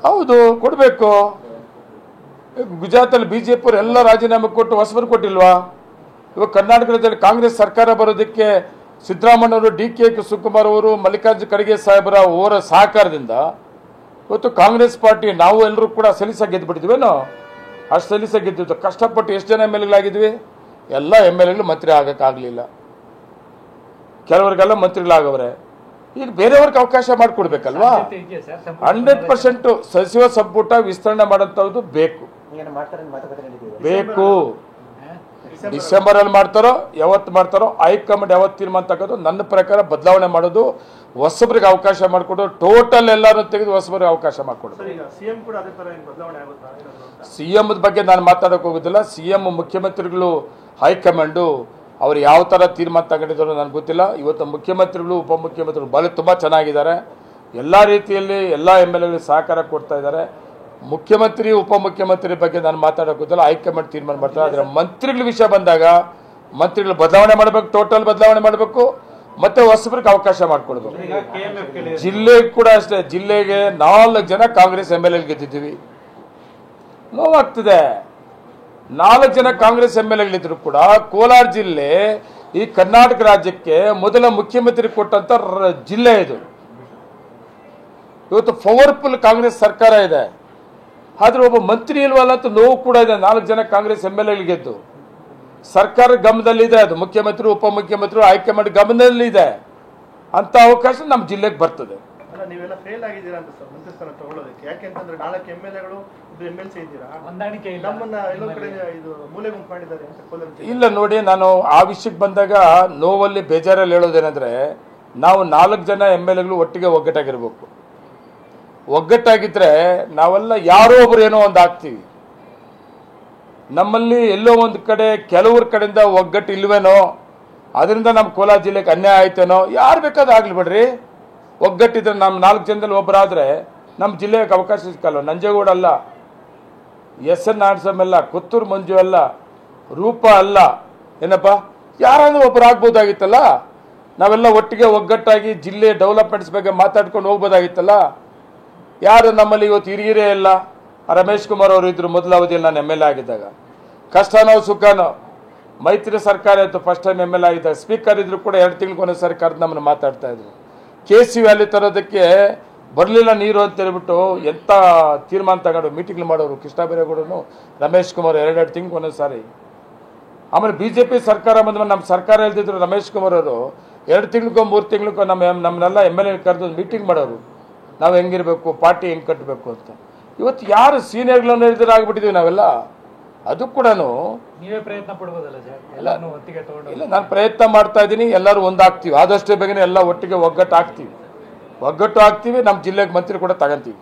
ಹೌದು, ಕೊಡಬೇಕು. ಗುಜರಾತಲ್ಲಿ ಬಿಜೆಪಿ ಅವರು ಎಲ್ಲ ರಾಜೀನಾಮೆ ಕೊಟ್ಟು ಹೊಸಬರು ಕೊಟ್ಟಿಲ್ವಾ? ಇವಾಗ ಕರ್ನಾಟಕದಲ್ಲಿ ಕಾಂಗ್ರೆಸ್ ಸರ್ಕಾರ ಬರೋದಕ್ಕೆ ಸಿದ್ದರಾಮಯ್ಯವರು, ಡಿ.ಕೆ. ಶಿವಕುಮಾರ್ ಅವರು, ಮಲ್ಲಿಕಾರ್ಜುನ ಖರ್ಗೆ ಸಾಹೇಬರ ಅವರ ಸಹಕಾರದಿಂದ ಇವತ್ತು ಕಾಂಗ್ರೆಸ್ ಪಾರ್ಟಿ ನಾವು ಎಲ್ಲರೂ ಕೂಡ ಸಲೀಸಾಗಿ ಗೆದ್ದುಬಿಟ್ಟಿದ್ವೇನೋ. ಅಷ್ಟು ಸಲೀಸಾಗಿ ಗೆದ್ದಿದ್ದು. ಕಷ್ಟಪಟ್ಟು ಎಷ್ಟು ಜನ ಎಮ್ ಎಲ್ ಎಗಳಾಗಿದ್ವಿ? ಎಲ್ಲ ಎಮ್ ಎಲ್ ಎಗಳು ಮಂತ್ರಿ ಆಗೋಕ್ಕಾಗಲಿಲ್ಲ. ಕೆಲವರಿಗೆಲ್ಲ ಮಂತ್ರಿಗಳಾಗವ್ರೆ. ಈಗ ಬೇರೆಯವ್ರಿಗೆ ಅವಕಾಶ ಮಾಡಿಕೊಡ್ಬೇಕಲ್ವಾ? 100% ಸಚಿವ ಸಂಪುಟ ವಿಸ್ತರಣೆ ಮಾಡೋಂಥದ್ದು ಬೇಕು. ಡಿಸೆಂಬರ್ ಅಲ್ಲಿ ಮಾಡ್ತಾರೋ ಯಾವತ್ತು ಮಾಡ್ತಾರೋ ಹೈಕಮಾಂಡ್ ಯಾವತ್ತು ತೀರ್ಮಾನ ತಗೋದು. ನನ್ನ ಪ್ರಕಾರ ಬದಲಾವಣೆ ಮಾಡೋದು, ಹೊಸಬರಿಗೆ ಅವಕಾಶ ಮಾಡಿಕೊಡೋದು, ಟೋಟಲ್ ಎಲ್ಲರೂ ತೆಗೆದು ಹೊಸಬರಿಗೆ ಅವಕಾಶ ಮಾಡಿಕೊಡೋದು. ಸಿಎಂ ಬಗ್ಗೆ ನಾನು ಮಾತಾಡೋಕೆ ಹೋಗೋದಿಲ್ಲ. ಸಿಎಂ ಮುಖ್ಯಮಂತ್ರಿಗಳು ಹೈಕಮಾಂಡು ಅವ್ರು ಯಾವ ಥರ ತೀರ್ಮಾನ ತಗೊಂಡಿದ್ದಾರೋ ನನಗೆ ಗೊತ್ತಿಲ್ಲ. ಇವತ್ತು ಮುಖ್ಯಮಂತ್ರಿಗಳು ಉಪಮುಖ್ಯಮಂತ್ರಿಗಳು ತುಂಬ ಚೆನ್ನಾಗಿದ್ದಾರೆ. ಎಲ್ಲ ರೀತಿಯಲ್ಲಿ ಎಲ್ಲ ಎಮ್ ಎಲ್ ಎಗಳಿಗೆ ಸಹಕಾರ ಕೊಡ್ತಾ ಇದ್ದಾರೆ. ಮುಖ್ಯಮಂತ್ರಿ ಉಪಮುಖ್ಯಮಂತ್ರಿ ಬಗ್ಗೆ ನಾನು ಮಾತಾಡೋದಿಲ್ಲ, ಹೈಕಮಾಂಡ್ ತೀರ್ಮಾನ ಮಾಡ್ತಾರೆ. ಆದರೆ ಮಂತ್ರಿಗಳ ವಿಷಯ ಬಂದಾಗ ಮಂತ್ರಿಗಳು ಬದಲಾವಣೆ ಮಾಡಬೇಕು, ಟೋಟಲ್ ಬದಲಾವಣೆ ಮಾಡಬೇಕು, ಮತ್ತೆ ಹೊಸಬರಿಗೆ ಅವಕಾಶ ಮಾಡಿಕೊಡ್ಬೇಕು. ಜಿಲ್ಲೆಗೆ ಕೂಡ ಅಷ್ಟೇ, ಜಿಲ್ಲೆಗೆ 4 ಜನ ಕಾಂಗ್ರೆಸ್ ಎಮ್ ಎಲ್ ಎ ಗೆದ್ದಿದ್ದೀವಿ. ನೋವಾಗ್ತದೆ. 4 ಜನ ಕಾಂಗ್ರೆಸ್ ಎಮ್ ಎಲ್ ಎಗಳಿದ್ರು ಕೂಡ ಕೋಲಾರ ಜಿಲ್ಲೆ ಈ ಕರ್ನಾಟಕ ರಾಜ್ಯಕ್ಕೆ ಮೊದಲ ಮುಖ್ಯಮಂತ್ರಿ ಕೊಟ್ಟಂತ ಜಿಲ್ಲೆ ಇದು. ಇವತ್ತು ಪವರ್ಫುಲ್ ಕಾಂಗ್ರೆಸ್ ಸರ್ಕಾರ ಇದೆ. ಆದ್ರೆ ಒಬ್ಬ ಮಂತ್ರಿ ಇಲ್ವಲ್ಲ ಅಂತ ನೋವು ಕೂಡ ಇದೆ. 4 ಜನ ಕಾಂಗ್ರೆಸ್ ಎಮ್ ಎಲ್ ಎ ಗೆದ್ದು ಸರ್ಕಾರ ಗಮನದಲ್ಲಿದೆ. ಅದು ಮುಖ್ಯಮಂತ್ರಿ ಉಪಮುಖ್ಯಮಂತ್ರಿ ಹೈಕಮಾಂಡ್ ಗಮನದಲ್ಲಿ ಇದೆ. ಅಂತ ಅವಕಾಶ ನಮ್ಮ ಜಿಲ್ಲೆಗೆ ಬರ್ತದೆ. ಇಲ್ಲ ನೋಡಿ, ನಾನು ಆ ವಿಷಯಕ್ಕೆ ಬಂದಾಗ ನೋವಲ್ಲಿ ಬೇಜಾರಲ್ಲಿ ಹೇಳೋದೇನೆಂದ್ರೆ, ನಾವು 4 ಜನ ಎಮ್ ಎಲ್ ಎಗಳು ಒಟ್ಟಿಗೆ ಒಗ್ಗಟ್ಟಾಗಿರ್ಬೇಕು. ಒಗ್ಗಟ್ಟಾಗಿದ್ರೆ ನಾವೆಲ್ಲ ಯಾರೋ ಒಬ್ರು ಏನೋ ಒಂದು ಆಗ್ತೀವಿ. ನಮ್ಮಲ್ಲಿ ಎಲ್ಲೋ ಒಂದು ಕಡೆ ಕೆಲವ್ರ ಕಡೆಯಿಂದ ಒಗ್ಗಟ್ಟು ಇಲ್ವೇನೋ, ಅದರಿಂದ ನಮ್ಮ ಕೋಲಾರ ಜಿಲ್ಲೆಗೆ ಅನ್ಯಾಯ ಆಯ್ತೇನೋ. ಯಾರು ಬೇಕಾದ್ರೂ ಆಗ್ಲಿ ಬಿಡ್ರಿ. ಒಗ್ಗಟ್ಟಿದ್ರೆ ನಮ್ಮ 4 ಜನದಲ್ಲಿ ಒಬ್ಬರಾದ್ರೆ ನಮ್ಮ ಜಿಲ್ಲೆಗೆ ಅವಕಾಶ ಸಿಕ್ಕಲ್ಲ. ನಂಜೇಗೌಡ ಅಲ್ಲ, ಎಸ್.ಎನ್. ನಾರಾಯಣಸ್ವಾಮಿ ಅಲ್ಲ, ಕೊತ್ತೂರು ಮಂಜು ಅಲ್ಲ, ರೂಪ ಅಲ್ಲ, ಏನಪ್ಪ ಯಾರಾದ್ರೂ ಒಬ್ಬರು ಆಗ್ಬೋದಾಗಿತ್ತಲ್ಲ. ನಾವೆಲ್ಲ ಒಟ್ಟಿಗೆ ಒಗ್ಗಟ್ಟಾಗಿ ಜಿಲ್ಲೆ ಡೆವಲಪ್ಮೆಂಟ್ಸ್ ಬಗ್ಗೆ ಮಾತಾಡ್ಕೊಂಡು ಹೋಗ್ಬೋದಾಗಿತ್ತಲ್ಲ. ಯಾರು ನಮ್ಮಲ್ಲಿ ಇವತ್ತು ಹಿರಿಯರೇ ಇಲ್ಲ. ರಮೇಶ್ ಕುಮಾರ್ ಅವರು ಇದ್ರು ಮೊದಲ ಅವಧಿಯಲ್ಲಿ ನಾನು ಎಮ್ ಎಲ್ ಎ ಆಗಿದ್ದಾಗ. ಕಷ್ಟನೋ ಸುಖನೋ ಮೈತ್ರಿ ಸರ್ಕಾರ ಇತ್ತು. First time M L A ಆಗಿದ್ದಾಗ ಸ್ಪೀಕರ್ ಇದ್ರು ಕೂಡ 2 ತಿಂಗಳಿಗೊಂದು ಸರ್ಕಾರದ ನಮ್ಮನ್ನು ಮಾತಾಡ್ತಾ ಇದ್ರು. KC ವ್ಯಾಲಿ ತರೋದಕ್ಕೆ ಬರಲಿಲ್ಲ ನೀರು ಅಂತ ಹೇಳ್ಬಿಟ್ಟು ಎಂಥ ತೀರ್ಮಾನ ತಗೊಂಡು ಮೀಟಿಂಗ್ ಮಾಡೋರು ಕೃಷ್ಣ ಬೈರೇಗೌಡನು, ರಮೇಶ್ ಕುಮಾರ್ 2 ತಿಂಗಳು ಒಂದೊಂದು ಸಾರಿ. ಆಮೇಲೆ BJP ಸರ್ಕಾರ ಬಂದ ನಮ್ಮ ಸರ್ಕಾರ ಹೇಳ್ತಿದ್ರು ರಮೇಶ್ ಕುಮಾರ್ ಅವರು 2 ತಿಂಗಳಿಗೋ 3 ತಿಂಗಳಿಗೋ ನಮ್ಮನ್ನೆಲ್ಲ ಎಮ್ ಎಲ್ ಎ ಕರೆದು ಮೀಟಿಂಗ್ ಮಾಡೋರು. ನಾವು ಹೆಂಗಿರ್ಬೇಕು, ಪಾರ್ಟಿ ಹೆಂಗೆ ಕಟ್ಟಬೇಕು ಅಂತ. ಇವತ್ತು ಯಾರು ಸೀನಿಯರ್ಗಳನ್ನು ಎದುರಾಗ್ಬಿಟ್ಟಿದ್ದೀವಿ ನಾವೆಲ್ಲ. ಅದು ಕೂಡ ನೀವೇ ಪ್ರಯತ್ನ ಪಡ್ಬೋದಲ್ಲ ಸರ್? ಇಲ್ಲ, ನಾನು ಪ್ರಯತ್ನ ಮಾಡ್ತಾ ಇದ್ದೀನಿ. ಎಲ್ಲರೂ ಒಂದಾಗ್ತೀವಿ. ಆದಷ್ಟು ಬೇಗನೆ ಎಲ್ಲ ಒಟ್ಟಿಗೆ ಒಗ್ಗಟ್ಟು ಆಗ್ತೀವಿ. ನಮ್ಮ ಜಿಲ್ಲೆಗೆ ಮಂತ್ರಿ ಕೂಡ ತಗೊಂತೀವಿ.